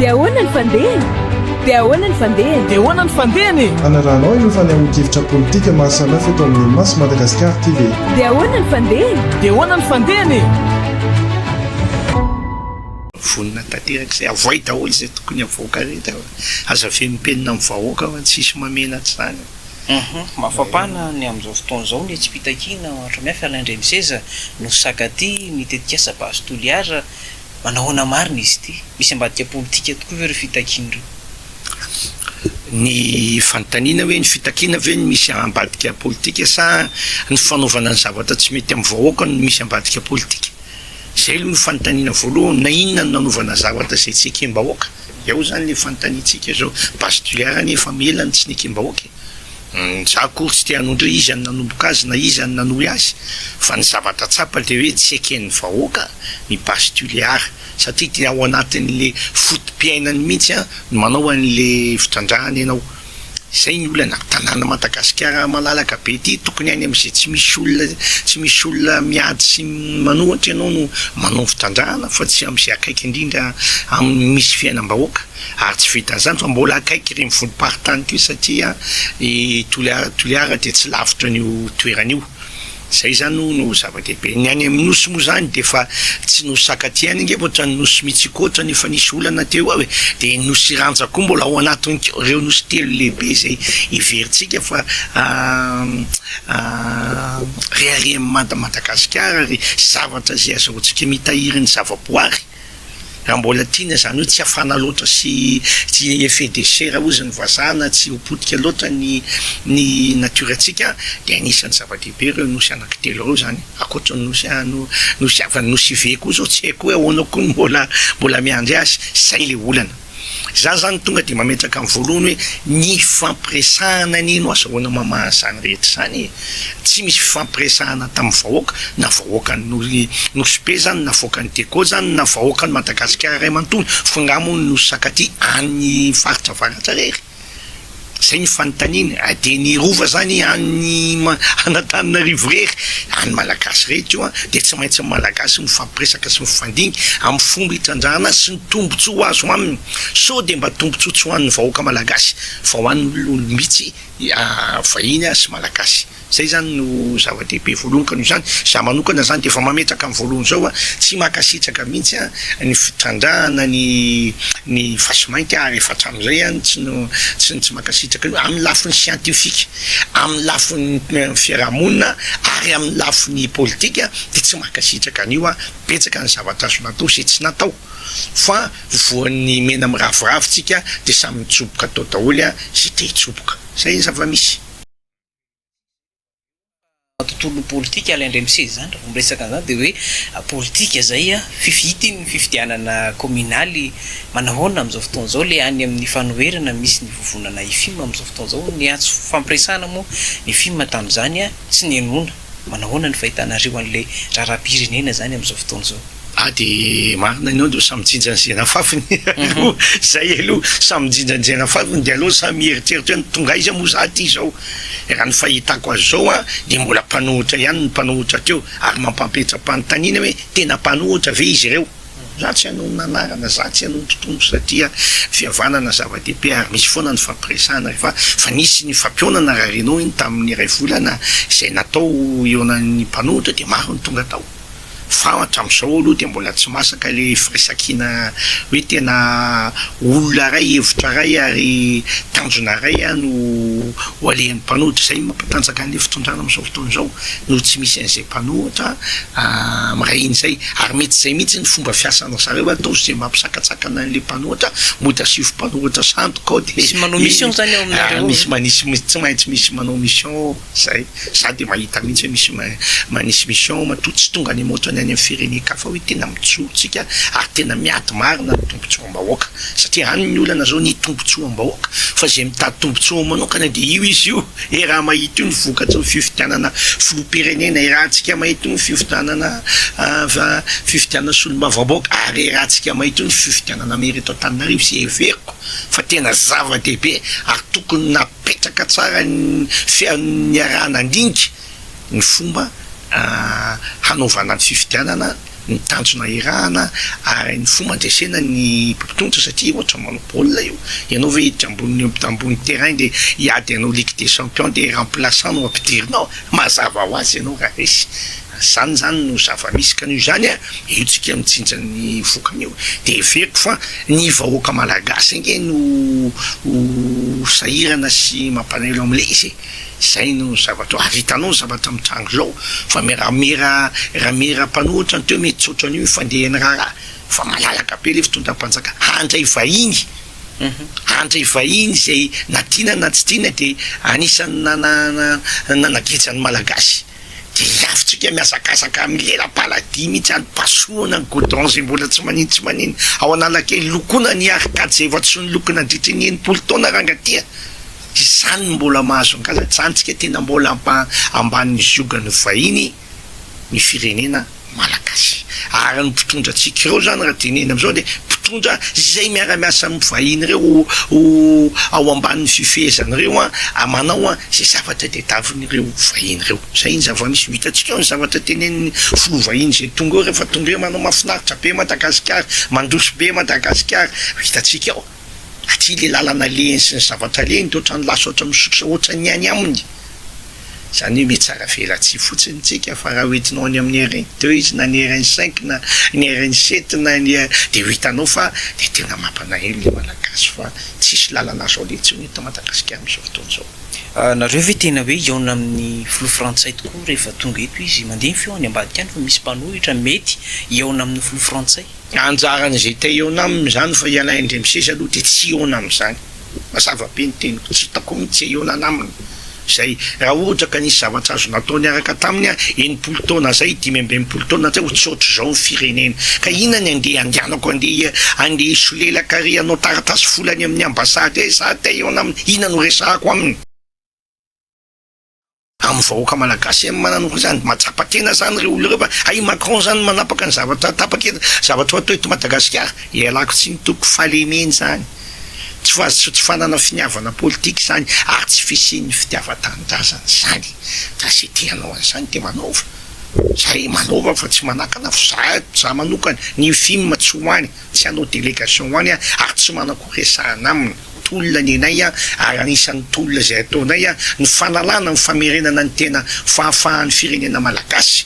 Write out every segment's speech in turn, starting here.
dia ahoana ny fandehany dia ahoana ny fandehany dia ahoana ny fandehany anaranao io fa nahodihevitra politika maro samihafa eto amin'ny Masy Madagasikara TV. dia ahoana ny fandehany dia ahoana ny fandehany vonina tanteraka izay avoay daholo izay tokony avoaka rehetra aza ve mipenina amin'ny vahoaka fa tsisy mamena tsy zany. Mafapana ny amin'izao fotoana izao ny tsy mpitakiana ohatra miafy alaindray miseza no sakaty mitetikasa basy toliara manahoana marina izy ity misy ambadika politika tokoa ve ireo fitakiana ireo. Ny fanontaniana hoe ny fitakiana ve ny misy ambadika politika sa ny fanaovana ny zavatra tsy mety amin'ny vahoaka no misy ambadika politika. Zay aloha ny fanontaniana voalohany na inona no nanaovana zavatra izay tsy ekem-bahoaka. Eo zany le fanontaniantsika zao basy toliara nefa melany tsy nekem-bahoaka. Za akory tsy te hanondro izy any nanomboka azy na izy any nanohy azy fa ny zavatra tsapa le hoe tsy eken'ny vahoaka ny basy toliara satria tia ao anatin'le fotom-piainany mihitsy no manao an'le fitrandrahana ianao. Zay ny olana tanàna Madagasikara malalaka be ity tokony any amin'izay tsy misy olona miady sy manohatra ianao no manao fitrandrahana fa tsy amin'izay akaiky indrindra amin'ny misy fiainam-bahoaka ary tsy vita zany fa mbola akaiky reny volom-paritany io satria toliara dia tsy lavitra n'io toeran'io. Zay zany no zava-dehibe ny any amin'ny nosy moa zany dia fa tsy nosy sakatiany nge ohatra ny nosy mitsikoatra nefa nisy olana teo hoe dia nosy ranja koa mbola ao anatiny ireo nosy telo lehibe zay iverintsika fa reare Madagasikara ry zavatra zay azahoantsika mitahiry ny zavaboary raha mbola tiana zany hoe tsy hafana loatra sy effet de serre ozy ny vazana tsy hopotika loatra ny natiorantsika dia anisan'ny zava-dehibe ireo nosy anankitelo ireo zany akoatra ny nosy avany nosy ive koa zao tsy haiko hoe ahoana koa mbola miandry azy zay le olana. Za zany tonga dia mametraka amin'ny voalohany hoe ny fampiresahana nino azahoana mamaha zany rehetra zany tsy misy fampiresahana tamin'ny vahoaka na vahoaka nosy be zany na vahoaka ny Dekô zany na vahoaka ny Madagasikara ray manontolo fangamo ny nosy sakaty any faritra avaratra rery. Zay ny fanontaniana dia ny rova zany any Antananarivo rery any malagasy rehetra io dia tsy maintsy malagasy mifampiresaka sy mifandiny amin'ny fomba hitrandrahana sy ny tombontsoa azo aminy so dia mba tombontsoa tsy ho an'ny vahoaka malagasy fa ho an'ny olo mihitsy vahiny sy malagasy. Zay zany no zava-dehibe voalohany ka noho zany za manokana zany dia efa mametraka amin'ny voalohany zao tsy makasitraka mihitsy ny fitrandrahana ny fasimainty ary efa hatramin'izay tsy makasitraka amin'ny lafiny siantifika amin'ny lafiny fiarahamonina ary amin'ny lafiny politika dia tsy makasitraka an'io betsaka ny zavatra azo natao izay tsy natao fa voan'ny mena miravoravotsika dia samy mitsoboka atao daholo zay te hitsoboka. Zay ny zava-misy tontolo politika alaindray miseza zany raha miresaka an'izany dia hoe politika zay fifity ny fifidianana kominaly manahoana amin'izao fotoana izao le any amin'ny fanoherana misy ny vovonana ifima amin'izao fotoana izao ny antso fampiresahana moa ny filma tamin'izany tsy nenona manahoana ny fahitanareo an'ilay raharam-pirenena zany amin'izao fotoana izao. Dia marina ianao dia samy jinjanjena fafiny zay aloha samy jinjanjena fafiny dia aloha samy mieritreritra ny tonga izy moa za ty zao raha ny fahitako azy zao dia mbola mpanohitra ihany ny mpanohitra teo ary mampampetra-panontaniana hoe tena mpanohitra ve izy ireo. Za tsy hanao nanarana za tsy hanao tontolo satria fihavanana zava-dehibe ary misy foana ny fampiresahana rehefa fa nisy ny fampionana raha renao iny tamin'ny iray volana izay natao eo anan'ny mpanohitra dia maro ny tonga tao fa hatramin'izao aloha dia mbola tsy masaka le firesakiana hoe tena olona ray hevitra ray ary tanjona ray no ho alehan'ny mpanohitra. Zay mampatanjaka an'le fitondrana amin'izao fotoana izao no tsy misy an'izay mpanohitra miray iny zay ary mety zay mihitsy ny fomba fiasana zareo atao izay mampisakatsakana an'le mpanohitra mota sivy mpanohitra sandoka dia misy manao mission zany ao aminareo misy manisy tsy maintsy misy manao mission zay za dia mahita mihitsy hoe misy manisy mission matoa tsy tonga any moatra any amin'ny fireneka fa hoe tena mitsotsika ary tena miady marina ny tombontsoa am-bahoaka satria any ny olana zao ny tombontsoa am-bahoaka fa zay mitady tombontsoa manokana dia io izy io raha mahita io ny vokatry ny fifidianana filoham-pirenena rahantsika mahita io ny fifidianana solombavam-bahoaka ary rahantsika mahita io ny fifidianana mereto Antananarivo zay everiko fa tena zava-dehibe ary tokony napetraka tsara ny fiarahana andinika ny fomba hanaovana ny fifidianana ny tanjona irahana ary ny fomandresena ny mpitondra satria ohatra manao baolina io ianao ve hiditra ambony terrain de hiady anao ligue des champions de remplaçant no ampidirinao mazava ho azy ianao raha resy zany no zava-misy ka n'io zany a io tsika mitsinja ny vokany io de veriko fa ny vahoaka malagasy nge no sahirana sy mampanelo am'le izy zay no zavatra avitanao zavatra mitrango zao fa raha mera mpanohitra ny teo mety tsotra an'io fandehany raha fa malalaka be le fitondram-panjaka handray vahiny zay na tiana na tsy tiana de anisany nanagetsany malagasy de avitsika miazakazaka amin'ny lela-paladia mihitsy any pasoana ny goudron zay mbola tsy manino ao analakely lokona ny arkady zay efa tsy ny lokona andritra ny enimpolo taona rangatia zany mbola mahazo ankaza tsantsika tena mbola amban'ny ziogany vahiny ny firenena malagasy ary ny mpitondra tsika ireo zany raha tenena am'izao de mpitondra zay miara-miasa amin'ny vahiny reo ao ambanin'ny fifehezany reo manao zay zavatra de tavin'ireo vahiny reo zay ny zava-misy hitatsika ny zavatra tenen'ny folo vahiny zay tonga eo rehefa tonga eo manao mafinaritra be Madagasikara mandroso be Madagasikara hitatsika ao aty le lalana leny sy ny zavatra leny de ohatrany lasa oatra misotra oatra ny any aminy zany hoe mety tsara velatsy fotsiny tsika fa raha hoentinao any amin'ny RN2 izy na ny RN5 na ny RN7 na ny de hitanao fa de tena mampanahelo le malagasy fa tsisy lalana zao le tsy hoenta Madagasikara am'izao fotoana zao. Nareo ve tena hoe iaona amin'ny filo frantsay tokoa rehefa tonga eto izy mandeha feo any ambadika any fa misy mpanohitra mety iaona amin'ny filo frantsay anjaran'izay te iaona am'izany fa iala indray misesa aloha de tsy iaona am'izany mazava be ny teniko tsy hitako mihitsy iaona naminy zay raha ohatra ka nisy zavatra azo natao niaraka taminy enimpolo taona zay 5 taona zay ho tsotra zao ny firenena ka inany andeha andianako andeha solelaka ry anao taratasy volany amin'ny ambasady za te iaona aminy ina no resahako aminy amin'ny vahoaka malagasy amin'ny mananoko zany matsapa tena zany reo olo reo fa ay Macron zany manapaka ny zavatra tapaka zavatra atao eto Madagasikara ialako tsy nitoko falemeny zany tsy fanana finiavana politika zany ary tsy fisian'ny fitiavan-tanindrazana zany da sy tianao an'izany de manaova zay manaova fa tsy manakana za manokana ny film tsy hoany tsy hanao délégation hoany ary tsy manako resahana aminy tolona ny anay ary anisan'ny tolona zay ataonay ny fanalana ny famerenana ny tena fahafahan'ny firenena malagasy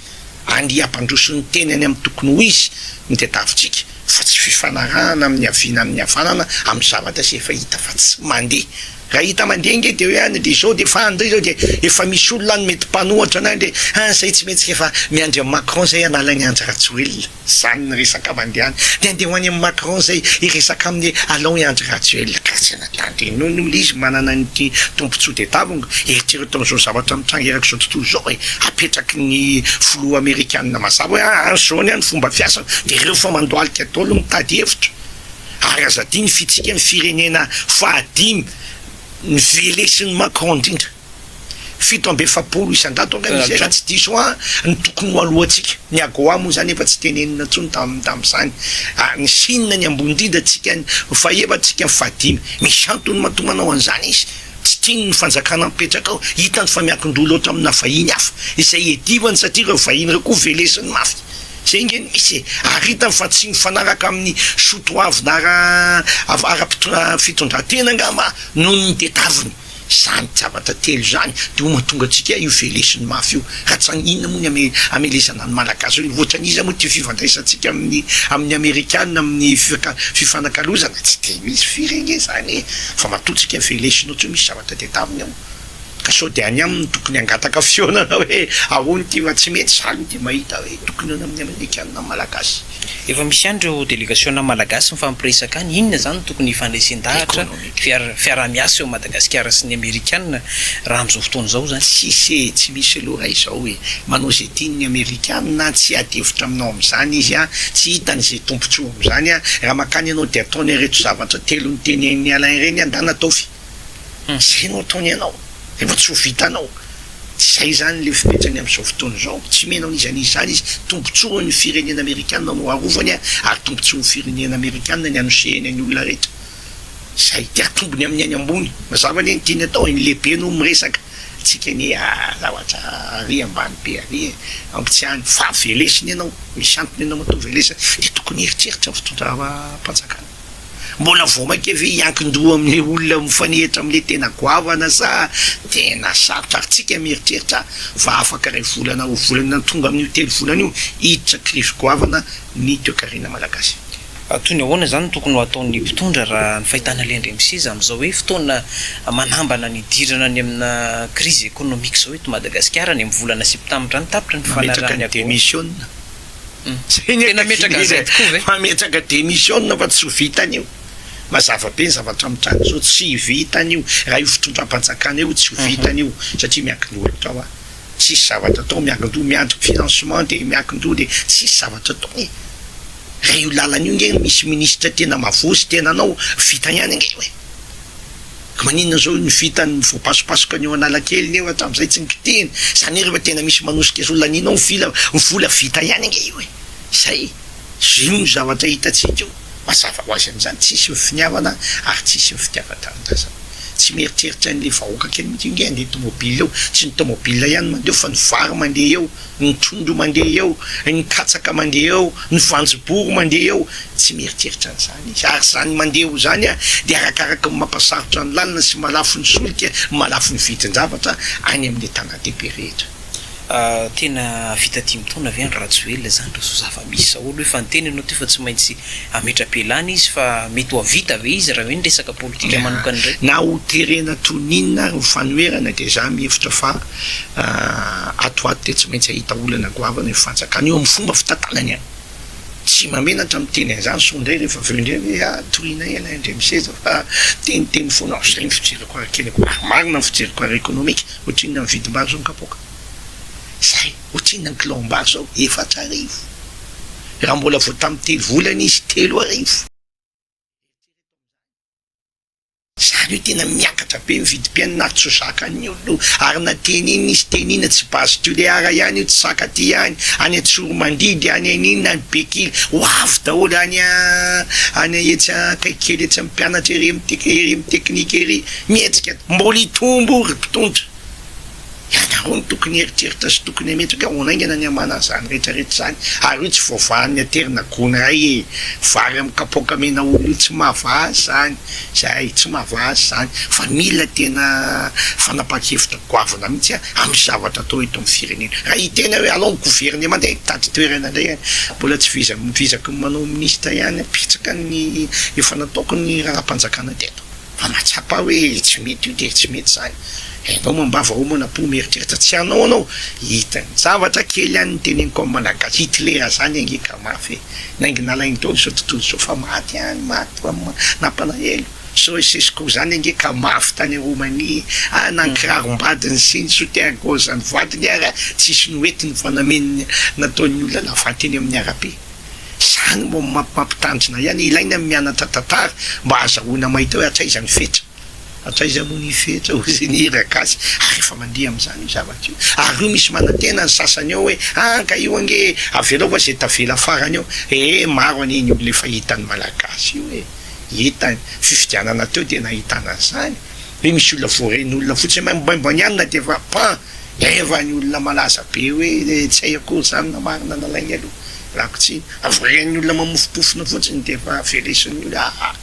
andiam-pandroson'ny tenany amin'ny tokony ho izy ny tedavitsika fa tsy fifanarahana amin'ny aviana amin'ny havanana amin'ny zavatra sy efa hita fa tsy mandeha raha hita mandeha nge de hoe any de zao de fa andray zao de efa misy olona any mety mpanohatra anay de zay tsy metsika efa miandry amin'ny Macron zay analany Andry-Rajoelina zany ny resaka mandehany de andeha ho any amin'ny Macron zay iresaka amin'ny alao Andry-Rajoelina ka tsy natandry nono izy manana ny tompontsoa de tavongo eritrereto am'izao zavatra mitranga eraka zao tontolo zao apetraky ny filoha amerikanina mazava hoe zao ny any fomba fiasa de reo fa mandoalika ataolo mitady hevitra ary azadiny fitsika ny firenena fahadimy ny velesiny Macron indrindra 7 isan-dato angamisy raha tsy diso ny tokony ho alohantsika ny agoa moa zany efa tsy tenenina tsony tam'izany ny sinina ny ambony indrindra tsika fa efatsika fahadimy misy antony matomanao an'izany izy tsy tiany ny fanjakana mipetraka ao hitany fa miakindolo oatra amina vahiny hafa izay edivany satria reo vahiny reo koa velesiny mafy zay ngeny misy ary hitany fa tsy mifanaraka amin'ny sotoavy na ara-fitondratena angamba noho ny tetaviny zany zavatra telo zany de ho mahatonga atsika io velesiny mafy io raha tsy inona moa ny amelezana ny malagasy io voatran'izy moa ty fifandraisantsika amin'ny amerikanina amin'ny fifanakalozana tsy de misy firene zany fa matotsika velesiny ohatry misy zavatra tetaviny ao ka sao de any aminy tokony angataka fionana hoe ahony ty fa tsy mety zany de mahita hoe tokony eo amin'ny amerikanina malagasy efa misy any reo délégation malagasy mifampiresaka any inona zany tokony ifandraisin-dahatra fiara-miasa eo Madagasikara sy ny amerikanina raha am'izao fotoana zao zany tsy misy aloha izao hoe manao zay tiany amerikanina tsy adevitra aminao am'izany izy tsy hitany zay tompontsoa am'izany raha makany ianao de ataony reto zavatra telo ny tenen'ny alain reny andana ataovy zay no ataony ianao efa tsy ho vitanao zay zany le fipetrany am'izao fotoana zao tsy menao n'izy zany izy tompontsoa ny firenena amerikanina no arovany ary tompontsoa ny firenena amerikanina ny anosehany any olona rehetra zay de atombony amin'ny any ambony mazava ny tiany atao ny lehibe no miresaka tsika ny zavatra ary ambany be ary ampy tsy any fa velesiny ianao misy antony ianao matao velesina de tokony eritreritra fitondra panjakana mbola vao mainka ve iankin-doha amin'ny olona mifanehitra amin'le tena goavana sa tena sarotra ary tsika mieritreritra fa afaka ray volana ho volana tonga amin'io telo volana io hiditra krisy goavana ny toekarena malagasy toy ny ahoana zany tokony ho ataon'ny mpitondra raha ny fahitana lendremseza am'izao hoe fotoana manambana ny idirana ny amina crise économique zao eto Madagasikara ny amin'ny volana septambra ny tapitra ny fanarahany démission tena metraka zay tokoa ve mametraka démission fa tsy vitany io mazava be ny zavatra mitrany zao tsy vitany io raha io fitondram-panjakana io tsy vitany io satria miankin-doha ao tsisy zavatra atao miankin-doha miandry financement de miankin-doha de tsisy zavatra atao raha io lalana io nge misy ministra tena mavozy tena anao vita ihany nge hoe maninona zao ny vitany voapasopasoka ny eo analakely eo hatram'izay tsy nikitiny zany rehefa tena misy manosika azy olona aninao vola vita ihany nge io hoe zay zio ny zavatra hitatsika io mazava ho azy am'izany tsisy mifiniavana ary tsisy mifitiavan-tanindrazana tsy mieritreritra n'le vahoaka kely mity nge andeha tomobile eo tsy ny tomobile ihany mandeha fa ny vary mandeha eo ny trondro mandeha eo ny katsaka mandeha eo ny vanjoboro mandeha eo tsy mieritreritra n'izany izy ary zany mandeha ho zany a de arakaraka ny mampasarotra ny lalina sy malafo ny solika malafo ny vitin-javatra any amin'le tanadehibe rehetra tena fitatia mitona avy any raha tsy velona zany ro so zava-misy olo hoe fa nyteny anao ty fa tsy maintsy ametra-pialana izy fa mety ho avita ve izy raha hoe ny resaka politika manokany ndray na ho terena toninina ho fanoerana de za mihevitra fa atoato de tsy maintsy ahita olana goavana fanjakana io amin'ny fomba fitantanany any tsy mamenatra miteny an'izany sondray rehefa velondray hoe torina ela ndremiseza fa teniteny foana zay ny fijeriko arakelyko marina ny fijeriko ara économique ohatrinona ny vidim-bary zao mikapoka zay ohatrinona ny kilom-bary zao 4 arivo raha mbola vo tamin'ny telo volana izy 3 arivo zany hoe tena miakatra be mividim-piaina na tsy ho saka ny olo ary na teny iny izy teny ina tsy basy tuleara ihany io tsy saka ty ihany any Tsoromandidy any an'inona any Bekily ho avy daholo any etsy akaikely etsy amin'ny mpianatra ery amin'ny teknika ery mihetsika mbola hitombo ry mpitondra ianareo ny tokony eritreritra sy tokony ametraka onaingana ny amana zany rehetrarehetra zany ary io tsy voavahan'ny aterina gony ray vary amin'ny kapoka mena olo io tsy mahavazy zany zay tsy mahavazy zany fa mila tena fanapa-kevitra goavana mihitsy amin'ny zavatra atao eto amin'ny firenena raha hitena hoe alao ny governement mandeha tady toerana indray mbola tsy vizaky manao ministra ihany apitsaka ny efa nataoko ny raha-panjakana teto fa matsapa hoe tsy mety io de tsy mety zany enao mambava ho manapo mieritreritra tsy anao hitany zavatra kely any teneniko amin'ny malagasy Hitler zany angeka mafy naingy nalainy taony zao tontolo zao fa maty any maty nampalahelo Ceausescu zany angeka mafy tany Romania nankirarom-badiny siny sotiago zany vadiny ara tsisy noetiny fanameniny nataon'ny olona lavanteny amin'ny arabe zany mbo mampitandrina ihany ilaina mianatra tantara mba azahoana mahita hoe atraiza ny fetra atraiza mony fetra ozy ny rakasy ary efa mandeha am'izany io zavatra io ary io misy manantena ny sasany eo hoe ka io ange avela fa zay tavela farany eo maro aneny olona efa hitany malagasy io hoe hitany fifidianana teo tena hitana zany hoe misy olona voareny olona fotsiny maimbaimbainianina de efa pan eva ny olona malaza be hoe tsy hay akory zany na marina nalainy aloha rahako tsy avoren'ny olona mamofopofona fotsiny de efa velesiny olona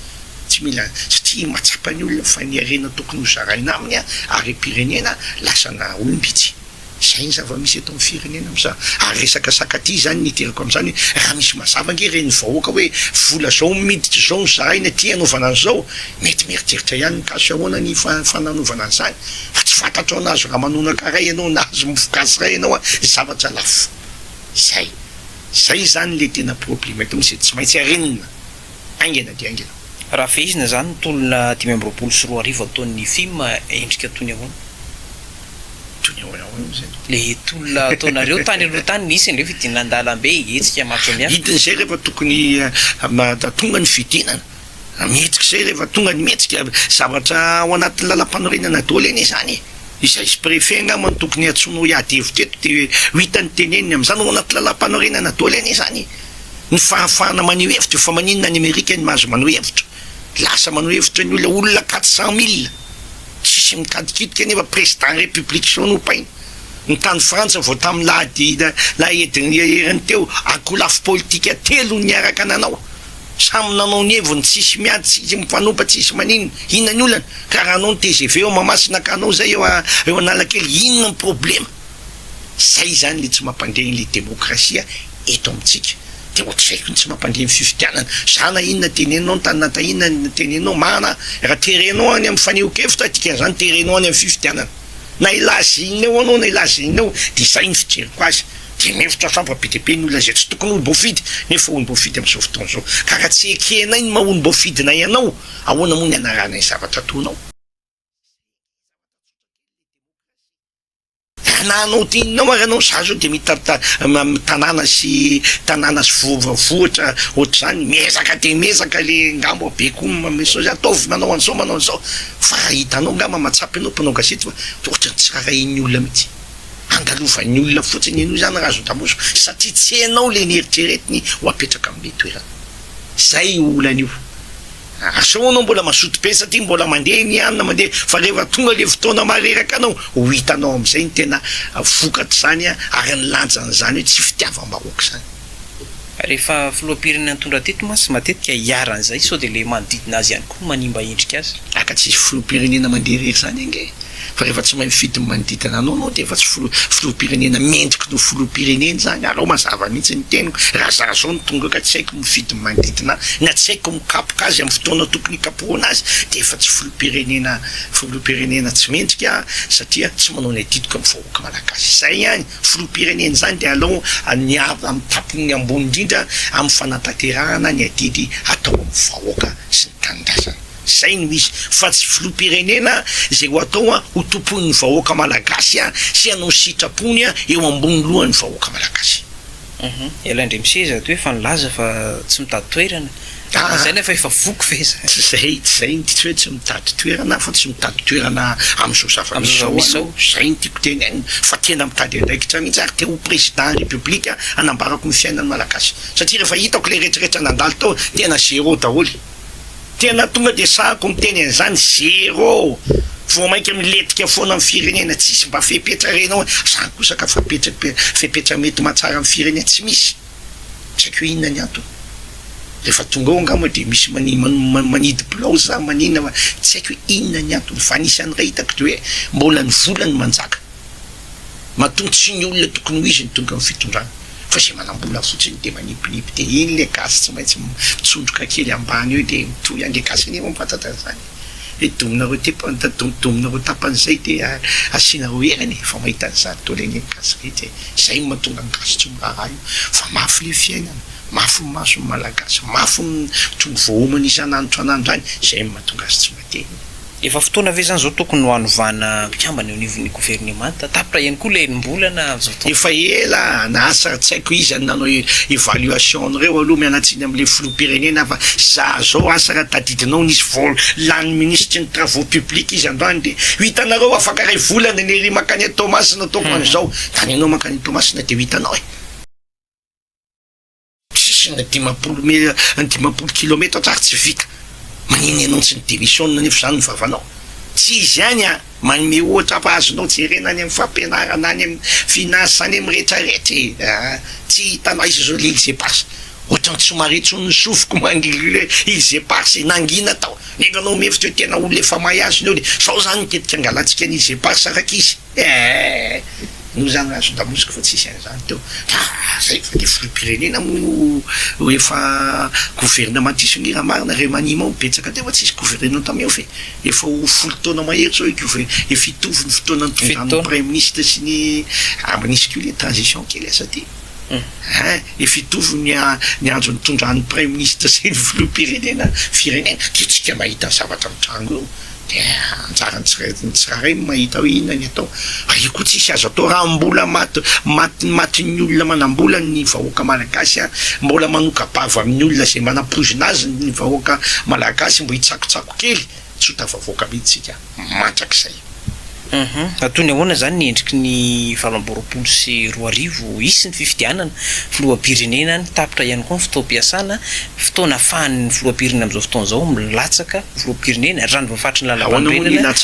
tsy mila satria matsapa ny olona fa ny arena tokony ho zaraina aminy ary pirenena lasana olombitsy zay ny zava-misy eto amin'ny firenena am'za ary resaka sakaty zany niteriko am'izany raha misy mazava nge reny vahoaka hoe vola zao miditra zao ny zaraina ty anaovana an'izao mety mieritreritra ihany ny kaso ahoana ny fananaovana an'izany fa tsy fantatro anazy raha manonaka ray ianao nazy mifokasy ray ianao zavatra lafo zay zany le tena problema eto misy tsy maintsy arenina aingena de aingena raha fehizina zany tolona 524 ataon'ny film endrika tony ahoana le tolona ataonareo tany aloha tany nisy andreo fidinandalambe etsika matso miafy hitiny zay rehefa tokony tonga ny fidinana mihetsika zay rehefa tonga ny mihetsika zavatra ao anatin'ny lalam-panorenana daholo eny zany izay sy préfet ngamany tokony atsono hiady hevitra eto de hitany teneniny am'izany ao anaty lalam-panorenana daholo eny zany ny fahafahana maneho hevitra fa maninona ny Amerika ny mahazo maneho hevitra lasa maneho hevitra ny olona 400 000 tsisy mikadikidika nefa président république sonompa iny ny tany frantsa vao tamin'ny lahediny teo akolafo politika telo niaraka nanao samy nanao ny hevony tsisy miady tsisy mifanompa tsisy manino inona ny olana ka raha anao ny TGV eo mamasina kanao zay eo analakely inona ny problema zay zany le tsy mampandeha le démocratia eto amitsika de ohatr'izay ny tsy mampandeha ny fifidianana zana inona tenenao tanata inona tenenao mana raha terenao any amin'ny faneho-kevitra dikan'izany terenao any amin'ny fifidianana na ilazina eo anao na ilazina eo de zay ny fijeriko azy de mevitra sampa-be ny olona zay tsy tokony olo bofidy nefa olo bofidy amin'izao fotoana zao ka raha tsy ekenay ny maha-olo bofidina ianao ahoana moa ny anarana ny zavatra ataonao na anao tinonao ary anao za zao de tanàna sy vohatra ohatr'izany mezaka de mezaka le ngambo be koa mamesao zay ataovy manao an'izao fa hitanao ngamba matsapy anao mpanao gazety fa ohatrany tsy raha iny olona mihitsy angalovan'ny olona fotsiny eno zany raha zo damoso satria tsy hainao le nieritreretiny ho apetraka amin'le toerana zay olan'io asao anao mbola masoto be satria mbola mandeha ny anina mandeha fa rehefa tonga le fotoana mareraka anao ho hitanao am'izay ny tena vokatra zany ary ny lanjan'zany hoe tsy fitiavam-bahoaka zany rehefa filoham-pirenena tondra teto masy matetika hiaran'izay sao de le manodidina azy ihany koa manimba endrika azy aka tsisy filoham-pirenena mandeha rery zany ange fa rehefa tsy mahay mifidy manodidina anao de efa tsy filoham-pirenena mendriky no filoham-pirenena zany alao mazava mihitsy ny teniko raha za zao ny tonga ka tsy haiko mifidy manodidina na tsy haiko mikapoka azy amin'ny fotoana tokony hikapohana azy de efa tsy filoham-pirenena tsy mendrika satria tsy manao ny adidiko amin'ny vahoaka malagasy zay ihany filoham-pirenena zany de alao ny amin'ny tapony ambony indrindra amin'ny fanatanterahana ny adidy atao amin'ny vahoaka sy ny tanindrazana zay no misy fa tsy filoham-pirenena zay ho atao ho tompon'ny vahoaka malagasy sy anao sitrapony eo ambony lohan'ny vahoaka malagasy elaindre miseza to hoe fa nilaza fa tsy mitady toerana zay nefa efa voko ve zay tsy hoe tsy mitady toerana fa tsy mitady toerana am'izao zava-misao zay ny tiako teneny fa tena mitady andraikitra mihitsy ary te ho président république anambarako ny fiainany malagasy satria rehefa hitako le rehetrarehetra nandalo tao tena zéro daholy tena tonga de sahako miteny an'izany zéro vao mainka miletika foana amin'ny firenena tsisy mba fepetra renao zany kosaka fepetra mety mahatsara amin'ny firenena tsy misy tsy haiko inona ny antony rehefa tonga ao angamba de misy manidy blao za manina fa tsy haiko inona ny antony fa anisan'ny raha hitako de hoe mbola ny volany manjaka mahatonga tsy ny olona tokony ho izy ny tonga amin'ny fitondrana fa zay manambola fotsiny de manipinipy de iny le gasy tsy maintsy mitsondroka kely ambany eo de mitohy an'le gasy nefa mifantatana zany hoe dominareo tapan'izay de asianareo herany fa mahita an'izany toleny gasy rety zay mahatonga ny gasy tsy miraha io fa mafy le fiainana mafy ny maso ny malagasy mafy ny tonga voahomana isan'andro anandro any zay mahatonga azy tsy mateny efa fotoana ve zany zao tokony ho anovana mpikambana eo anivon'ny gouvernemanta tapitra ihany koa le enim-bolana zao efa ela na asa tsy haiko izy any nanao évaluation reo aloha mianatsiny am'le filoham-pirenena fa za zao asa raha tadidinao nisy lany ministre ny travaux publics izy androany de hitanareo afaka ray volana nery makany Tomasina ataoko an'izao tany anao makany Tomasina de hitanao sisy ny 10 kilomètre tsara tsy vita maniny anao tsy ny démission nefa zany ny vavanao tsy izy ihany manome ohatra fa azonao jerena any amin'ny fampianarana any amin'ny finance any amin'ny rehetrarehetra tsy hitanao izy zao le ilzé passe ohatrany tsy maharetso ny sofiko mangilyle ilzé passe nangina tao nefa anao mevitra hoe tena olona efa mahay azy neo de sao zany mitetika angalatsika ny ilzé passe araka izy no zany azo damosika fa tsisy an'izany teo zay fa le filoham-pirenena mo efa gouvernement isy raha marina re manima mibetsaka teo fa tsisy gouvernement tameo fe efa ho folo taona mahery zao efa hitovy ny fotoana nitondran'ny premier ministre sy ny manisy ko le transition kely asa ty efa hitovy ny andro nitondran'ny premier ministre sy ny filoham-pirenena firenena de tsika mahita zavatra mitrango eo de anjara ny tsiraray mahita hoe inona ny atao io koa tsisy azo atao raha mbola matin'ny olona manambola ny vahoaka malagasy mbola manoka bava amin'ny olona zay manampoizina azy ny vahoaka malagasy mbo hitsakotsako kely tsy ho tafavoaka mihitsika matrak'izay Atony ahoana zany ny endriky ny valom-boroapolo sy roa arivo isy ny fifidianana filoham-pirenena ny tapitra ihany koa ny fotoam-piasana fotoana ahafahan'ny filoham-pirenena amin'izao fotoana izao milatsaka filoham-pirenena rano voafatry ny lalam-panombenana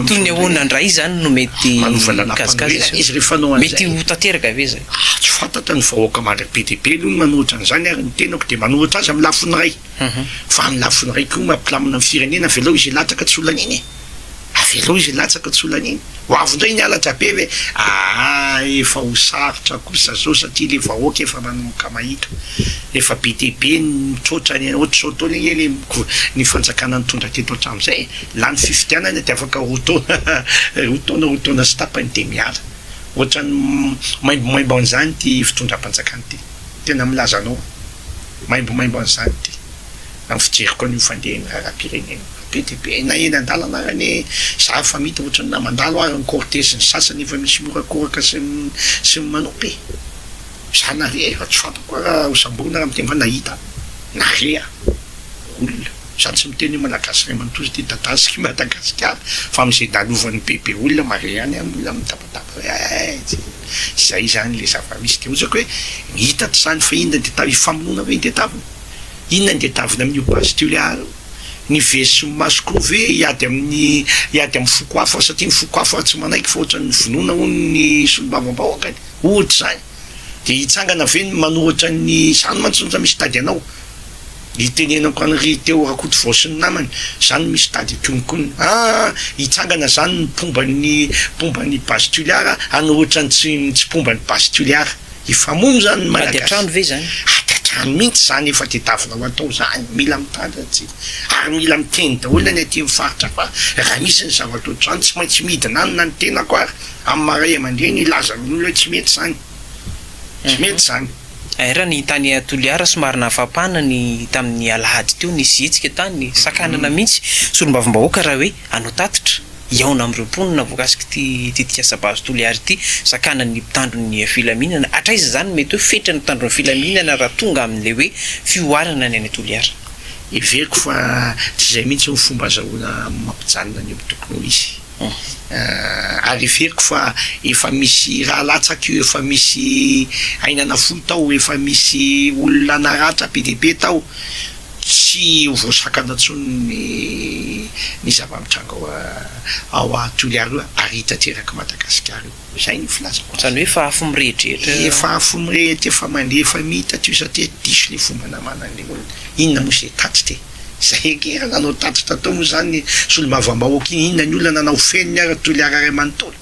toy ny ahoana indray zany no mety kazikazy izy rehefa anao mety ho tanteraka ave zay tsy fantatra ny vahoaka malaky be dia be aloha ny manohitra an'izany ary ny tenako dia manohitra azy amin'ny lafiny ray fa amin'ny lafiny ray koa mampilamina amin'ny firenena avelao izy latsaka tsy olan'iny avelao izy latsaka tsy olan'iny ho avy indray ny alatra be ve efa ho sarotra kosa zao satria le vahoaka efa manomboka mahita efa be dia be mitsotra ny ohatr'izao taona eny ny fanjakana nitondra teto hatramin'izay lany fifidianana dia afaka roa taona sy tapany dia miala ohatrany maimbomaimbo an'izany ty fitondram-panjakana ty tena milaza anao maimbomaimbo an'izany ty amin'ny fijeriko an'io fandehany raharam-pirenena be dia be na eny an-dalana arany za fa mita ohatrany na mandalo ary ny cortese ny sasany efa misy morakoraka sy manopy za nare fa tsy fantako raha hosambona raha miteny fa nahita nare olona za tsy miteny malagasy ray manotozy ty dadasiky Madagasikara fa amin'izay dalovany bebe olona mare ihany olona mitapatapa zay zany le zava-misy dia ohatsaka hoe mihitatra zany fa inona dia tavy famonoana hoe indetavina inona ny detavina amin'io pastuliara ny vesy masokove iady amin'ny foko hafa satria ny foko hafa tsy manaiky fa ohatra ny vonoana hono ny solombavam-bahoakany ohatra zany dia hitsangana ve ny manohatra ny zany mantsonja misy tady anao hitenenako an'ry teo rakoto vao sy ny namany zany misy tady konkonina hitsangana zany ny pomban'ny pastuliara anohatra ny tsy pomban'ny pastuliara hifamono zany ny malagasy ve zany trano mihitsy zany efa tetavina ho atao zany mila mitandratry ary mila miteny daholona ny aty mifaritra fa raha misy ny zava-toetra zany tsy maintsy midina any na ny tenako ary amin'ny maray aman-dreny ilaza amin'olona tsy mety zany tsy mety zany raha ny tany Toliara somary nahafapana ny tamin'ny alahady teo nisy hetsika tany sakanana mihitsy solombavam-bahoaka raha hoe anao tatitra iaona amin'ireo mponina voakasika ty tikasa-bazo Toliara ity sakana ny mpitandron'ny filaminana atraiza zany mety hoe fetra ny mpitandron'ny filaminana raha tonga amin'le hoe fioarana ny any Toliara everiko fa tsy zay mihitsy ny fomba azahoana mampijanona ny tokony ho izy ary everiko fa efa misy raha latsaka io efa misy ainana folo tao efa misy olona naratra be dia be tao tsy voasakana tsony ny zava-mitranga ao a Toliara io ary hitanteraka Madagasikara io zay ny filazako zany hoe fa afo mirehetrarehetra efa afo mirehetra efa mandeha efa mitatra io satria diso le fomba namanan'le olona inona moa zay tatitra zay ekera nanao tatitra tao moa zany solombavam-bahoaka iny inona ny olona nanao feniny ary Toliara ray manontolo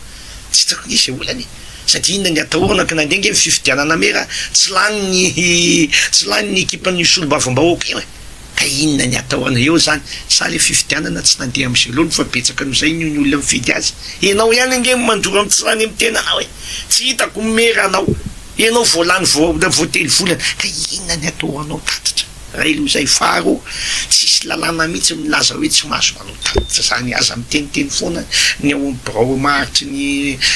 tsy hitako nisy olany satria inona ny atahorana ka nandenga ny fifidianana mera tsy lany ny ekipan'ny solombavam-bahoaka io ka inona ny atahorana eo zany sa le fifidianana tsy nandeha amin'izay loany fa betsaka n'izay ny olona mividy azy ianao ihany nge mandoro amin'ny tsy lany amin'ny tenanao hoe tsy hitako mera anao ianao voalany voately volana ka inona ny atahoranao tatitra raha ilo zay faro tsisy lalàna mihitsy milaza hoe tsy mahazo manao tatitra zany aza miteniteny foana ny ao amin'ny birao maritry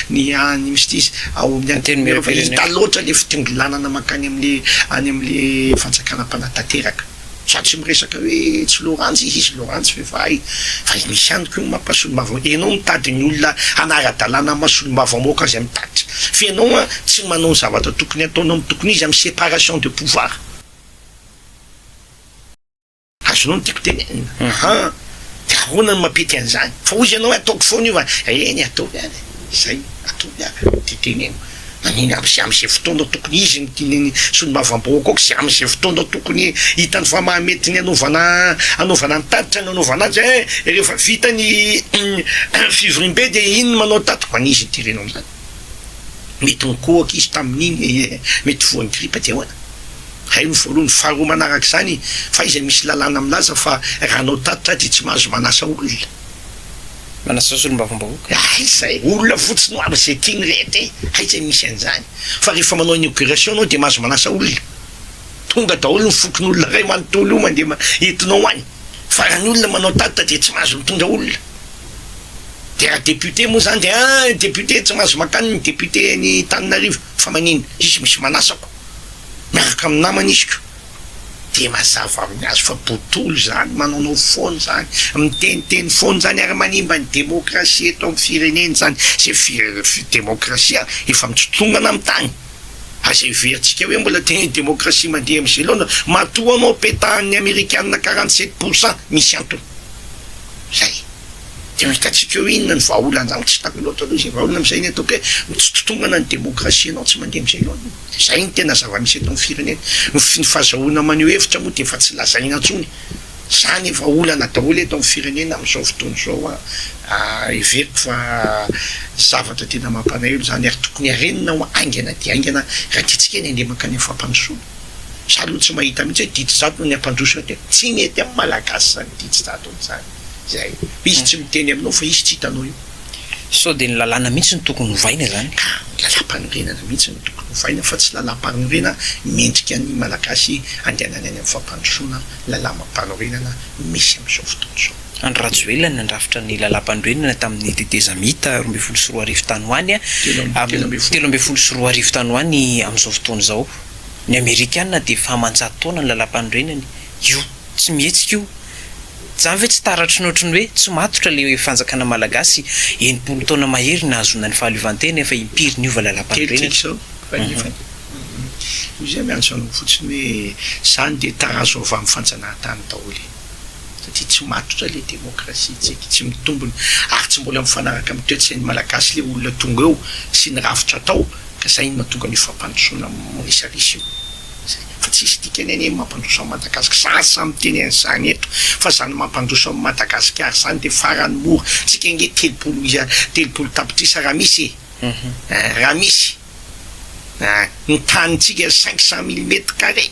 ny any misy izy ao amin'ny hita loatra le fitongolanana makany amin'le fanjakana mpanatanteraka sady tsy miresaka hoe tsy Loranjy izy Loranjy fa misy ihany koa mampasolom-bava ianao mitady ny olona anara-dalàna mahasolom-bava-moaka azy amin'ny tatitra fa ianao tsy manao ny zavatra tokony ataonao amin'ny tokony izy amin'ny séparation de pouvoir azonao ny tiako tenenina dia ahoana ny mampety an'izany fa ozy ianao ataoko foana io va eny ataovy any zay ataovy any ty teneno naniny am'zay fotoana tokony izy ny solombavam-bahoaka aoko zay am'zay fotoana tokony hitany fa mahamety ny anaovana ny tatitra ny anaovana azy rehefa vita ny fivrim-be dia iny manao tatitra manizy ny tirenao am'zany mety mikohaka izy tamin'iny mety voan'ny gripa dia hoana hay ny voalohany faharoa manaraka zany fa izy misy lalàna milaza fa raha anao tatitra dia tsy mahazo manasa olona manasa solombavam-bahoaka zay olona fotsiny ho aby zay tiany rehetra zay misy an'izany fa rehefa manao inauguration anao dia mahazo manasa olona tonga daholo ny fokon'olona ray manontolo io mandeha entinao any fa raha ny olona manao tatitra dia tsy mahazo mitondra olona dia raha député moa zany dia député tsy mahazo makany ny député ny Tananarivo fa manino izy misy manasako miaraka amin'ny namany izy ko de mazava amin'ny azy fa botolo zany manaonao foana zany miteniteny foana zany ary manimba ny demokrasia eto amin'ny fireneny zany zay demokrasia efa mitsotongana amin'ny tany azay veritsika hoe mbola tena demokrasia mandeha am'izay loana matoa anao petahan'ny amerikanina 47% misy antony zay de mitatsika eo inona ny vahaolana zany tsy tako loatra aloha zay vahaolana am'izay ny ataoko hoe mitsotongana ny demokrasia anao tsy mandeha am'izay loana zay ny tena zava-misy eto amin'ny firenena ny fahazahoana maneho hevitra moa de efa tsy lazaina intsony zany vahaolana daholo eto amin'ny firenena amin'izao fotoana zao iveriko fa zavatra tena mampanahelo zany ary tokony arenina ho aingana de aingana raha tiatsika eny andeha makany amin'ny fampandrosoana za aloha tsy mahita mihitsy hoe didy zato ny ampandrosona te tsy mety amin'ny malagasy zany didy zato zany zay izy tsy miteny aminao fa izy tsy hitanao io so de ny lalàna mihitsy ny tokony hovaina zany lalam-panorenana mihitsy ny tokony hovaina fa tsy lalam-panorenana mendrika ny malagasy andehanany any amin'ny fampandrosoana lalàma-panorenana misy amin'izao fotoana zao andro Rajoelina nandrafitra ny lalam-panorenana tamin'ny tetezamita 24 tany ho any 13 tany ho any amin'izao fotoana zao ny amerikanina de fa manjary taona ny lalam-panorenany io tsy mihetsika io zany ve tsy taratry ny ohatrany hoe tsy matotra le fanjakana malagasy 80 taona mahery nahazona ny fahaleovantena efa impiry ny ova lalam-panorenana izay miantso anao fotsiny hoe zany de tarazo avy amin'ny fanjanahantany daholo satria tsy matotra le demokrasia tsika tsy mitombony ary tsy mbola mifanaraka amin'ny toetsain'ny malagasy le olona tonga eo sy ny rafitra atao ka zay no mahatonga ny fampandrosoana misarisy io fa tsisy dikany any mampandroso amin'ny Madagasikara samy teny an'izany eto fa zany mampandroso amin'ny Madagasikara zany de farany mora tsika nge telopolo tapitrisa raha misy raha misy ny tanitsika 500 millimètres carré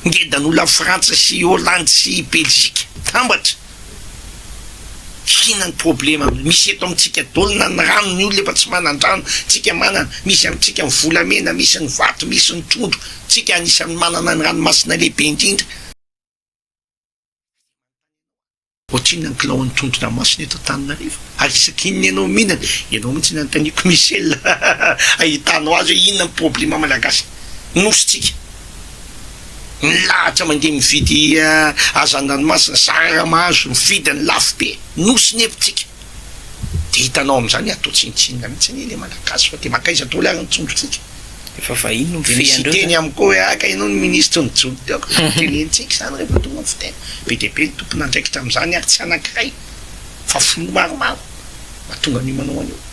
ngedan'olo a Frantsa sy Hollande sy Belgique tambatra hinany problema misy eto amintsika dolina ny rano ny olona efa tsy manan-drano tsika manana misy amintsika ny volamena misy ny vato misy ny trondro tsika anisan'ny manana ny ranomasina lehibe indrindra ohatrina ny kilao ny trondrona masina eto Antananarivo ary isakininy ianao mihinana ianao mihitsy nanontaniako Michel ahitanao azy hoe inona ny problema malagasy nositsika lahatra mandeha mividy azan-dranomasina zara mahazo mividy ny lafo be nosy ny hevitsika de hitanao am'izany atao tsinitsinina mihitsy ny le malagasy fa de makaiza daholo ary ny tsondrotsika efa vahiny no mifeandreo teny amiko hoe aka ianao ny ministre ny tsondro teako tenentsika zany rehefa tonga ny fitena be de be ny tompona andraikitra am'izany ary tsy anankiray fa folo maromaro mahatonga ny manao an'io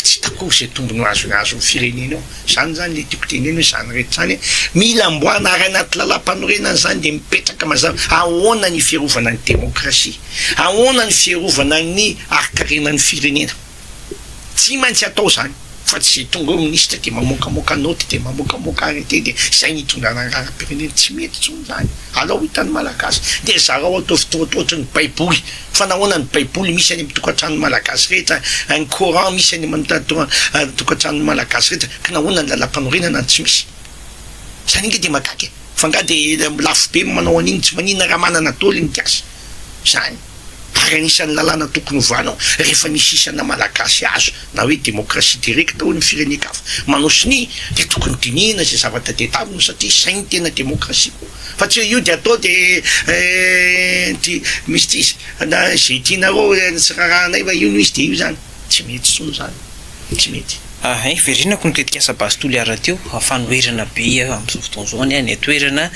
tsy takory zay tombony azo ny firenena eo zany zany le tiako teneny hoe zany rehetra zany mila amboana ary anaty lalam-panorenana zany de mipetraka mazava ahoana ny fiarovana ny demokrasia ahoana ny fiarovana ny arikarenan'ny firenena tsy maintsy atao zany fa tsy tonga eo ministra de mamokamoka noty de mamokamoka arrêté de zay nitondrana raram-pirenena tsy mety tsony zany alao hitan'ny malagasy de zarao atao fitoatoatra ny baiboly fa nahoana ny baiboly misy any amin'ny tokantrano malagasy rehetra ny coran misy any amin'ny tokantrano malagasy rehetra ka nahoana ny lalam-panorenana tsy misy zany inge de magaky fa nga de lafo be manao an'iny tsy manina raha manana toly ny kiasy zany ary anisan'ny lalàna tokony hovanao rehefa misy isana malagasy azo na hoe demokrasia direkta ho ny firenekafa manao siny de tokony dinihina zay zavatra de tavino satria sainy tena demokrasia koa fa tsy io de atao de misy tsisy na zay tianareo tsy rahanay fa io no izy de io zany tsy mety tsony zany tsy mety verinako nitetika asa bastoly ara teo fanoerana be amin'izao fotoana zao any toerana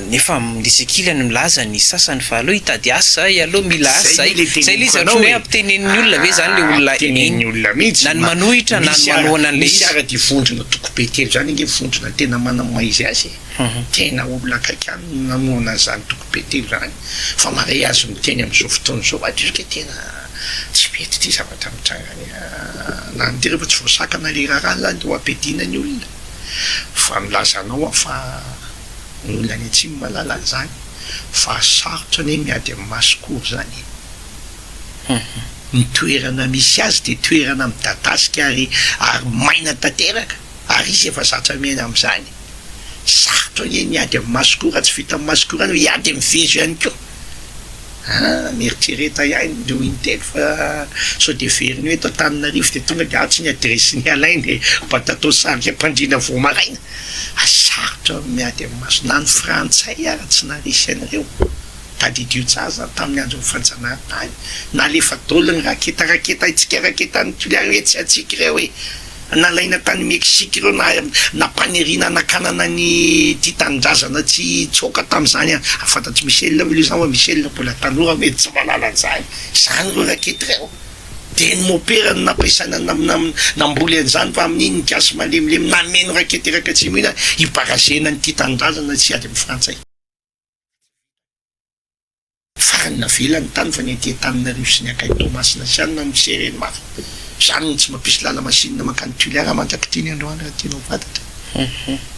nefa milesikila ny milaza ny sasany fa aloha hitady asa aloha mila asa zay le izy ohatrany hoe ampitenen'ny olona ve zany le olona tenen'ny olona mihitsy na ny manohitra na ny manohana an'le izy misy ara-dy vondrona toko be telo zany inge vondrona tena manamaizy azy tena olona akaiky any nanohana zany toko be telo zany fa maray azy miteny amin'izao fotoana zao atrike tena tsy mety ty zavatra mitrangany na ny rehefa tsy voasakana le raha zany de ho ampedina ny olona fa milazanao fa ny olona ny atsimy malala zany fa sarotra ny miady amin'ny masokoro zany ny toerana misy azy de toerana midadasika ary maina tanteraka ary izy efa zatra miaina am'izany sarotra ny miady amin'ny masokoro tsy vita amin'ny masokoro any hoe hiady amin'ny vezo ihany koa mieritsereta ihany de intelo fa sao de veriny hoe tao Tananarivo de tonga de tsy ny adresy ny alainy batatao sarika mpandrina vomaraina asarotra miady amin'ny maso na ny frantsay ara tsy narisy an'ireo tadidio tsara tamin'ny andro ny fanjanahantany na lefa dolony raketa itsika raketany toliary hoe tsy atsika ireo hoe nalaina tany Meksika ireo na mpanirina nakanana ny ty tanindrazana tsy tsoka tamin'izany afantatry Michel le zany Michel mbola tanora mety tsy malala an'izany zany reo rakety ireo de ny mopera ny nampiasana namboly an'izany fa amin'iny gasy malemilemy nameno rakety iraka tsy mihina hibarazena ny ty tanindrazana tsy ady amin'ny frantsay farany navelany tany fa ny aty Antananarivo sy ny akay Tomasina sy any na misereny mafy zany tsy mampisy lala masinina makany tuliara mandraky tiny androany raha tianao fantatra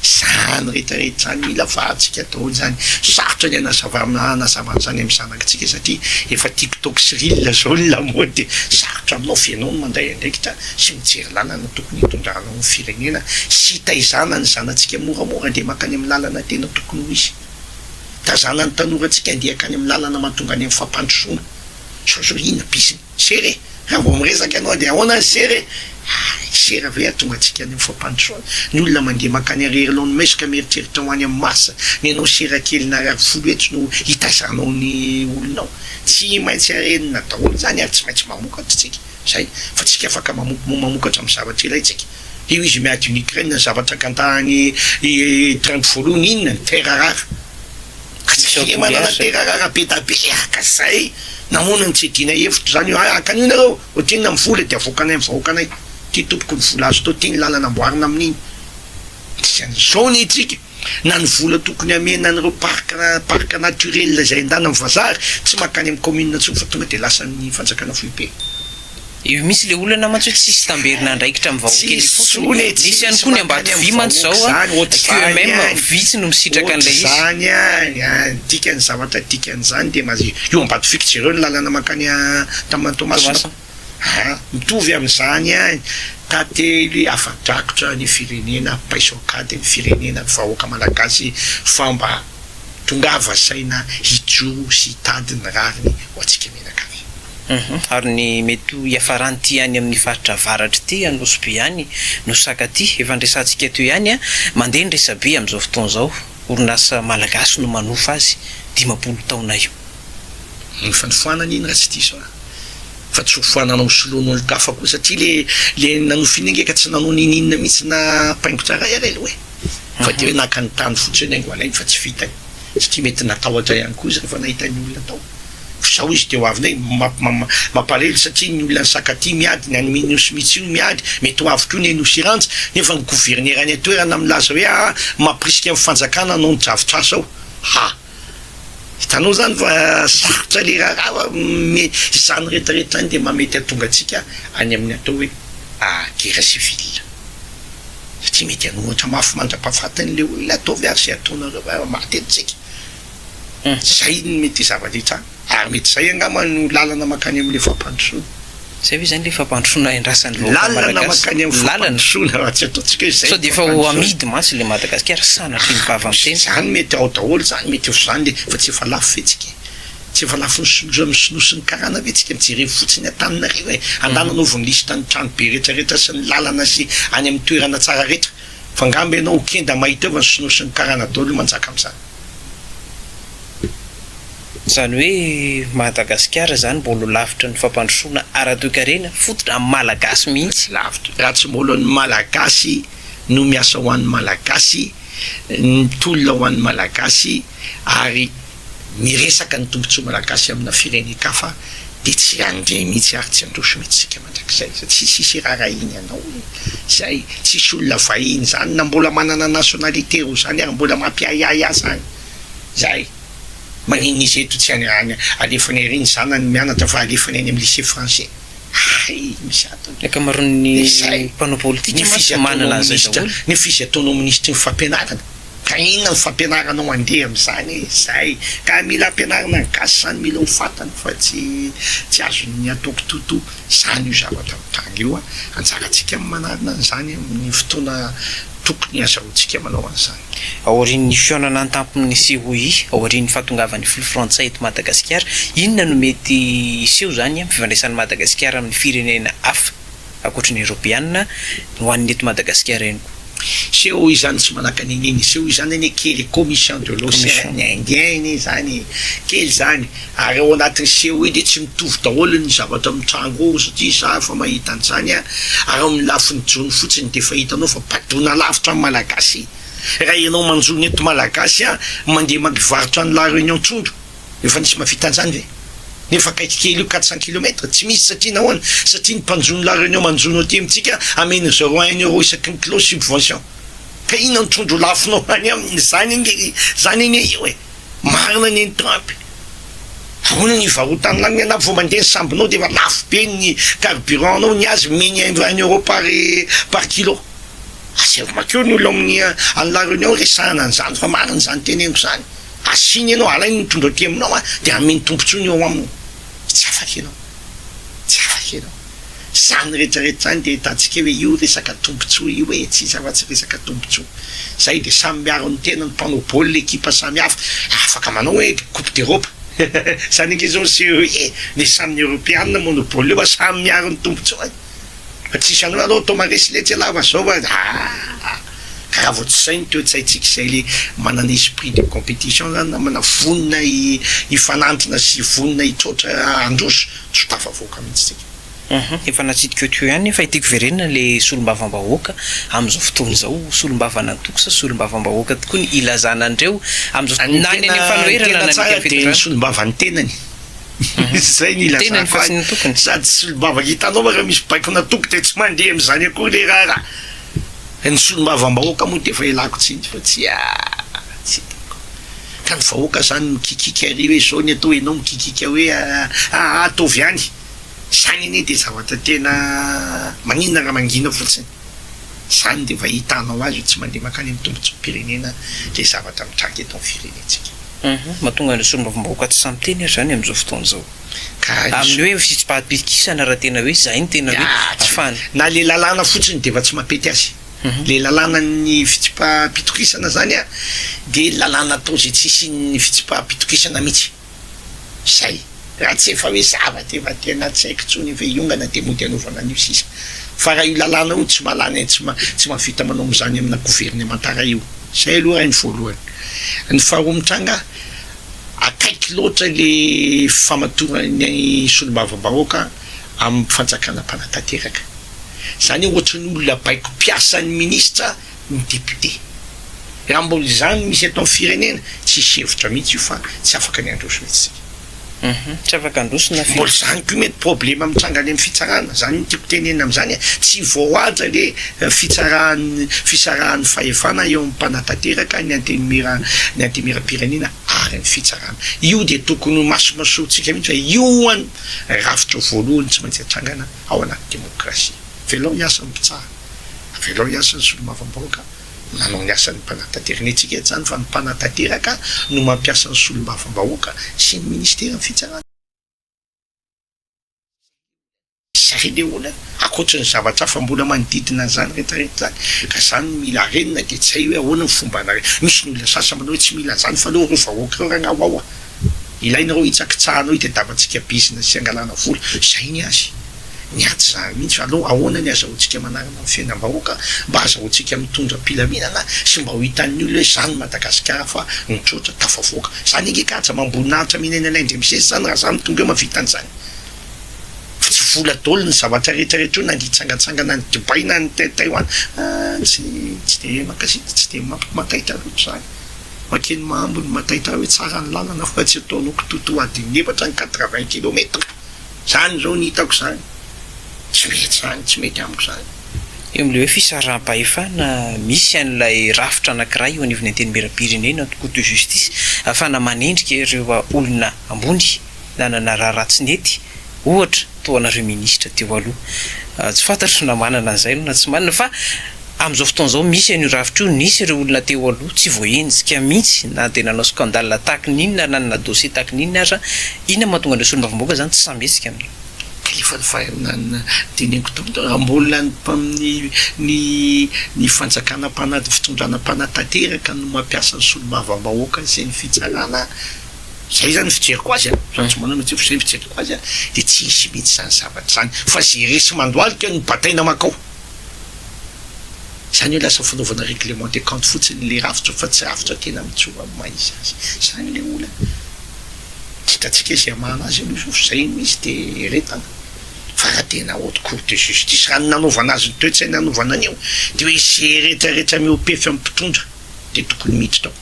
zany rehetrarehetra zany mila vahatsika daholo zany sarotra ny anazavan'izany amin'ny zanakitsika satria efa TikTok sy reel zao ny lamody sarotra aminao fianao ny manday andraikitra sy mijery lalana tokony hitondranao ny firenena sy hitaizana ny zanatsika moramora de makany amin'ny lalana tena tokony ho izy tazana ny tanoratsika andeha akany amin'ny lalana mahatonga any amin'ny fampandrosoana sao ina bisiny sere raha vao miresaka ianao de ahoana sere sera ve atonga atsika any amin'ny fampandrosoana ny olona mandeha makany arery aloha ny maisika mieritreritra ho any amin'ny masa ny anao sera kely na rary folo etsy no hitazanao ny olonao tsy maintsy arenina daholo zany ary tsy maintsy mamokatra tsika zay fa tsika afaka mamokatra amin'ny zavatra ilaitsika io izy miady ny Ukraine ny zavatra kantahany 30 voalohany inona ny terrarara tsy manana terrarara be da be akazay namoana ny tsy dina hevitra zany io akanio nareo ohatriny amin'ny vola de avoakanay amin'ny vahoakanay ty tompoko ny vola azo tao tiany lalana amboarina amin'iny zao ny itsika na ny vola tokony amena an'ireo parka naturel zay andana amin'ny vazary tsy makany amin'ny commune tsony fa tonga de lasa ny fanjakana foibe io misy le olana mantsy hoe tsisy tamberina andraikitra amin'ny vahoakely fotsiny nisy ihany koa ny Ambatovy mantsy zao QMM vitsy no misitraka an'ilay izy zany dikany zavatra dikan'izany de mazy io Ambatoviky jereo ny lalana makany tamin'ny Tomasina mitovy amin'izany tately afadrakotra ny firenena paisokady ny firenena vahoaka malagasy fa mba tongava saina hijoro sy hitady ny rariny ho atsika menakavy ary ny mety iafarany ty any amin'ny faritra avaratra ty Anosy ihany Nosaka ty efa ndresantsika teo ihany mandeha ny resabe amin'izao fotoana zao orinasa malagasy no manofa azy 50 taona io ny fanofoanana iny raha tsy diso fa tsy hofoananao soloan'olo kafa koa satria le nanofiny angeka tsy nanao ninina mihitsy na paingo tsara iarelo hoe fa de hoe naka ny tany fotsiny aingo alainy fa tsy vitany satria mety natahotra ihany koa izy rehefa nahitany olona tao zao izy de ho avinay mampalely satria ny olona ny sakaty miady ny any Anosy mihitsy io miady mety ho avy koa ny Anosy Rantsa nefa ny gouverneur any atoerana milaza hoe mampirisika amin'ny fanjakana anao ny dravotrasa ao hitanao zany fa sarotra le raha zany rehetrarehetra any de mamety atonga atsika any amin'ny atao hoe guerre civile satria mety anohatra mafy mandra-pahafatany le olona ataovy ary zay ataonareo matetytsika zay ny mety zava-detra ary mety zay angamba no lalana makany amin'le fampandrosoana zay hoe zany le fampandrosoana endrasan'ny lalana makany amin'ny fampandrosoana raha tsy ataontsika hoe zay sao de efa ho amidy mantsy le Madagasikara sanatry ny vava am'teny zany mety ao daholo zany mety ho zany le fa tsy efa lafo fetsika tsy efa lafo ny sinosi ny karana vetsika mijery fotsiny Antananarivo hoe andananao ny lista ny trano be rehetrarehetra sy ny lalana sy any amin'ny toerana tsara rehetra fa ngamba ianao kenda mahita eo fa ny sinosi ny karana daholo manjaka amin'izany zany hoe Madagasikara zany mbolo lavitra ny fampandrosoana ara-toe-karena fototra amin'ny malagasy mihitsy lavitra raha tsy mbolo ny malagasy no miasa ho an'ny malagasy ny tolona ho an'ny malagasy ary miresaka ny tombontsoa malagasy amina firenen-kafa de tsy andre mihitsy ary tsy androso mihitsysika mandrakizay satria sisy raha iny ianao zay tsisy olona vahiny zany na mbola manana nationalité ro zany ary mbola mampiahiahy zany zay manin'izy eto tsy alefany ariny zanany mianatra fa alefany any amin'ny lycée français misy atony akamaroan'ny mpanao politika fisy manana azy daholo ny fisy ataonao ministre ny fampianarana ka inona ny fampianaranao andeha amin'izany zay ka mila ampianarana ny gasy zany mila ho fatana fa tsy azony ataoko toto zany io zavatra mitanga io anjarantsika manarina an'izany amin'ny fotoana tokony azahoantsika manao an'izany. aorian'ny fihaonana an-tampony COI aorian'ny fahatongavan'ny filo frantsay eto Madagasikara, inona no mety iseho zany amin'ny fifandraisan'ny Madagasikara amin'ny firenena hafa ankoatran'ny Europeanina ho an'ny eto Madagasikara eny koa? Seho izany tsy manaka nininy, seho izany ane kely commission de l'océan Indien izany kely zany, ary ao anatin'ny seho edy tsy mitovy daholo ny zavatra mitrango satria za fa mahita an'izany ary amin'ny lafiny jony fotsiny de fa hitanao fa badona lavitra amin'ny malagasy. Raha ianao manjony eto malagasy mandeha mampivarotra ny La Réunion Trondro efa nisy mavita an'izany ve? Nefa kaiky kely io 400 km tsy misy satria nahoana, satria ny mpanjony La Réunion manjony aty amintsika amena 0,1 euro isaky ny kilo subvention. Ka ina ny trondro lafinao any amin'izany iny io marina ny Trump. Ahoana ny varotany lany anavy vao mandeha ny sambinao de fa lafo be ny carburant-nao ny azy meny 1 euro par kilo. Asevy makeo ny olo amin'ny La Réunion resahana an'izany fa marina zany teneniko zany. Asiny ianao alainy ny tondro aty aminao de ameny tombotsony eo aminy. Tsy afaka ianao. Tsy afaka ianao. Zany rehetrarehetra zany de hitantsika hoe io resaka tombotsoa io tsy zava-tsy resaka tombotsoa. Zay de samy miaro ny tena ny mpanao baolina ekipa samy hafa afaka manao hoe Coupe d'Europe. Zany nge zao COI ny samy Europeanina manao baolina io samy miaro ny tombotsoa. Fa tsisy anao aloha Tomaresy letsy lava zao karaha vao tsy zay ny toe-tsaintsika zay le manana esprit de compétition zany na mana vonina ifanantina sy vonina hitsotra androso tsy tafavoaka mihitsy tsika. Efa natsidika teo ihany fa itiko verenina le solombavam-bahoaka amin'izao fotoana zao, solombavan'antokisa solombavam-bahoaka tokoa ny ilazana andreo amin'izao na ny fanoherana na ny solombavan'ny tenany. Zay ny ilazana tokony sady solombava hitanao raha misy baikona toko de tsy mandeha amin'izany akory le raha. Ny solombavam-bahoaka moa de fa ilako tsiny fa tsy hitako. Ka ny vahoaka zany mikikika ary hoe zao ny atao ianao mikikika hoe atovy ihany. Zany anie de zavatra tena maninona raha mangina fotsiny. Zany de fa hitanao azy tsy mandeha makany amin'ny tombontsoam-pirenena de zavatra mitranga eto amin'ny firenentsika. Mahatonga ny solombavam-bahoaka tsy samy teny ary zany amin'izao fotoana zao. Amin'ny hoe fitsipaham-pikisana raha tena hoe zay ny tena hoe tsy fany. Na le lalàna fotsiny de fa tsy mampety azy. Le lalàna ny fitsipaham-pitokisana zany de lalàna atao zay tsisy ny fitsipaham-pitokisana mihitsy. Zay. Raha tsy efa hoe zavatra efa tena tsy haiko tsony efa iongana de mody anaovana an'io sisa. Fa raha io lalàna io tsy malany tsy mafita manao am'izany amina gouvernementara io. Zay aloha raha ny voalohany. Ny faharoa mitranga akaiky loatra le famatorany solombavam-bahoaka amin'ny fanjakana mpanatanteraka. Zany ohatran'ny olona baiko piasan'ny ministra ny député. Raha mbola zany misy eto amin'ny firenena tsisy hevitra mihitsy io fa tsy afaka ny androso mihitsy. Tsy afaka androsona mbola zany koa mety problema mitranga any amin'ny fitsarana. Zany ny tiako tenena amin'izany tsy voahaja le fisarahan'ny fahefana eo amin'ny mpanatanteraka ny antemera-pirenena ary ny fitsarana. Io de tokony masomasotsika mihitsy fa io any rafitra voalohany tsy maintsy hatrangana ao anaty demokrasia. Velao hiasa ny mpitsara, velao hiasa ny solombavam-bahoaka, nanao ny asan'ny mpanatanteraka. Netsika zany fa ny mpanatanteraka no mampiasa ny solombavam-bahoaka sy ny ministera ny fitsarana. Zay le olona akoatra ny zavatra fa mbola manodidina zany rehetrarehetra zany. Ka zany mila renina de tsy hay hoe ahoana ny fomba anareo. Misy ny olona sasany manao hoe tsy mila zany fa aloha reo vahoaka reo raha aoaoa. Ilainareo hitsakitsahanao itadiavantsika business sy angalana vola. Zay ny azy. Ny aty zany mihitsy aloha ahoana ny azahoantsika manarana ny fiainam-bahoaka mba azahoantsika mitondra mpilaminana sy mba ho hitan'ny olona hoe zany Madagasikara fa nitsotra tafavoaka. Zany ige katsa mamboninahitra minena alaindry misesy zany raha zany tonga eo mavita an'izany. Fa tsy vola daholo ny zavatra rehetrarehetra io na ny hitsangatsangana ny Dubai na ny Taïwan tsy de makasity tsy de mataitra loatra zany. Makeny mahambo ny mataitra hoe tsara ny lalana fa tsy ataonao kitotoadiny efatra ny 80 km. Zany zao ny hitako zany. Tsy mety zany, tsy mety amiko zany. Eo amin'ilay hoe fisaraha-pahefana misy an'ilay rafitra anankiray eo anivon'ny antenimieram-pirenena cour de justice ahafana manendrika ireo olona ambony nanana raha-ratsy nety ohatra toa anareo ministra teo aloha. Tsy fantatro na manana an'izay na tsy manana fa amin'izao fotoana izao misy an'io rafitra io nisy ireo olona teo aloha tsy voaenjika mihitsy na dia nanao scandale tahaka n'inona na nanana dossier tahaka n'inona aza inona mahatonga an'ireo solombavam-bahoaka zany tsy sambetsika amin'io. teneko raha mbola ny fanjakana mpanady fitondrana mpanatanteraka no mampiasa ny solombavambahoaka zay ny fitsarana zay zany fijeriko azy zany tsy manana ty zay fijeriko azy de tsy misy mihitsy zany zavatra zany fa zay resy mandoalika ny bataina makao zany hoe lasa fanaovana réglement de compte fotsiny le rafitra fa tsy rafitra tena mitsova maizy azy zany le olana hitatsika zay mahana azy aloha zay misy de retana fa raha tena haute cour de justice raha nanaovana azy ny toetsay nanaovana an'io de hoe zay rehetrarehetra miopefy amin'ny mpitondra de tokony miditra tao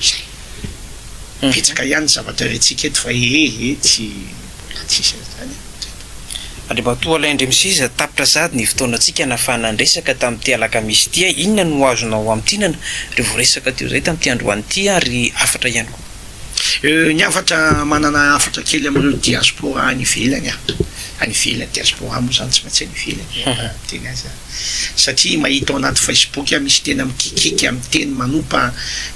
zay petsaka ihany zavatra retsika eto fa tsy mbola tsisy zany Andriamatoa Alaindremisiza tapitra sady ny fotoanatsika nafana andresaka tamin'ity alakamisy ity inona no azonao amin'tinana revo resaka teo zay tamin'ity androany ity ary afatra ihany koa ny afatra manana afatra kely amin'ireo diaspora any ivelany any ivelany diaspora moa zany tsy maintsy any ivelany tena azy satria mahita ao anaty Facebook misy tena mikikika amin'ny teny manompa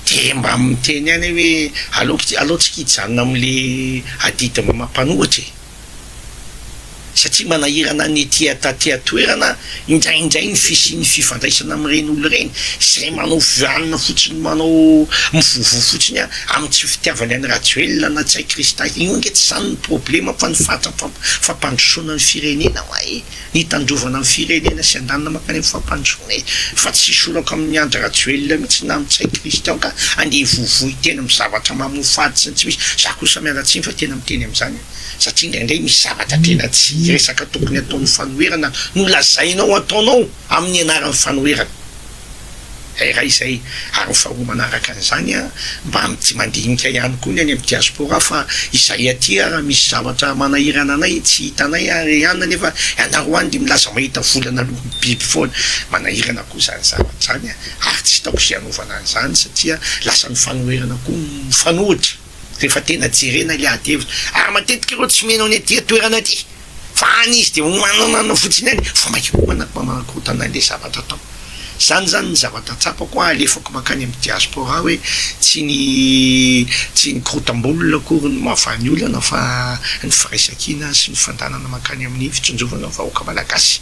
de mba miteny any hoe alohatsika hijanona amin'le adidy mampanohatra satria manahirana ny tia toerana indraindray ny fisiany fifandraisana amin'ireny olo reny zay manao vanina fotsiny manao mivovo fotsiny amin'ny tsy fitiavany any Rajoelina na tsy Krista io nge tsy zany ny problema fa ny fampandrosoana ny firenena hoe nitandrovana ny firenena sy andanina makany amin'ny fampandrosoana fa tsy solako amin'ny andro Rajoelina mihitsy na amin'ny tsy Krista ka andeha vovoy tena amin'ny zavatra mamofady sy tsy misy za kosa mialatsiny fa tena miteny amin'izany satria indraindray misy zavatra tena tsy resaka tokony ataon'ny fanoherana no lazainao ataonao amin'ny anaran'ny fanoherana raha izay ary faharoa manaraka an'izany mba tsy mandinika ihany koa ny any amin'ny diaspora fa izay aty raha misy zavatra manahirana anay tsy hitanay ary ihany nefa ianaro any de milaza mahita volana aloha biby foana manahirana koa zany zavatra zany ary tsy hitako zay anaovana an'izany satria lasa ny fanoherana koa mifanohitra rehefa tena jerena le adevitra ary matetika ireo tsy menao ny aty toerana aty fa any izy de manana fotsiny any fa manakorotanay le zavatra tao zany ny zavatra tsapako alefako makany amin'ny diaspora hoe tsy ny korotam-bolona akory ny mahavany olana fa ny firaisakina sy ny fandanana makany amin'ny fitsinjovana vahoaka malagasy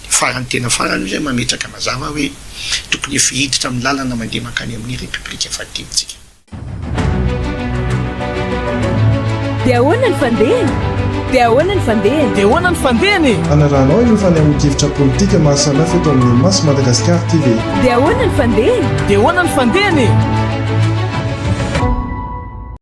farany tena farany io zay mametraka mazava hoe tokony efa hiditra amin'ny lalana mandeha makany amin'ny republika fahatelo-tsika Dia ahoana ny fandehany? Dia ahoana ny fandehany? Dia ahoana ny fandehany? Anarahanao ireo fanehoan-kevitra politika mahasamihafa eto amin'ny Mas Madagasikara TV. Dia ahoana ny fandehany? Dia ahoana ny fandehany?